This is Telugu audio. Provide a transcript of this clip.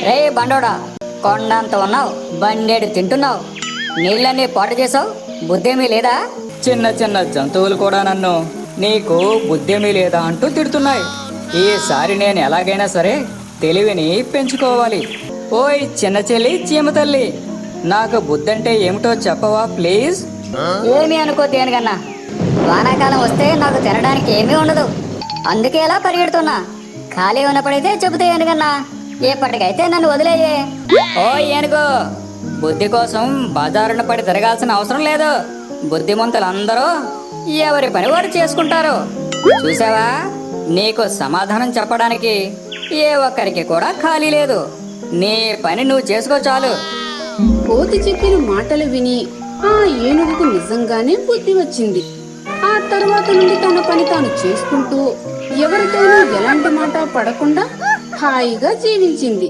రే బండోడా, కొండంత ఉన్నావు, బండేడు తింటున్నావు, నీళ్ళన్నీ పాటు చేసావు, బుద్ధేమీ లేదా? చిన్న చిన్న జంతువులు కూడా నన్ను నీకు బుద్ధేమీ లేదా అంటూ తిడుతున్నాయి. ఈసారి నేను ఎలాగైనా సరే తెలివిని పెంచుకోవాలి. ఓయ్ చిన్న చెల్లి చీమ తల్లి, నాకు బుద్ధంటే ఏమిటో చెప్పవా ప్లీజ్? ఏమీ అనుకో తేనుగన్నా, వానాకాలం వస్తే నాకు తినడానికి ఏమీ ఉండదు, అందుకే ఎలా పరిగెడుతున్నా. ఖాళీ ఉన్నప్పుడైతే చెబుతా ఏనుగన్నా, ఎప్పటికైతే నన్ను వదిలేయే. ఓ ఏనుగు, బుద్ధి కోసం బజారున పడి తిరగాల్సిన అవసరం లేదు. బుద్ధిమంతులందరూ ఎవరి పని వారు చేసుకుంటారు. చూసావా, నీకు సమాధానం చెప్పడానికి ఏ ఒక్కరికి కూడా ఖాళీ లేదు. నీ పని నువ్వు చేసుకో చాలు. కోతి చెప్పిన మాటలు విని ఆ ఏనుగుకు నిజంగానే బుద్ధి వచ్చింది. ఆ తర్వాత నుండి తన పని తాను చేసుకుంటూ ఎవరితోనూ ఎలాంటి మాట పడకుండా హాయిగా జీవించింది.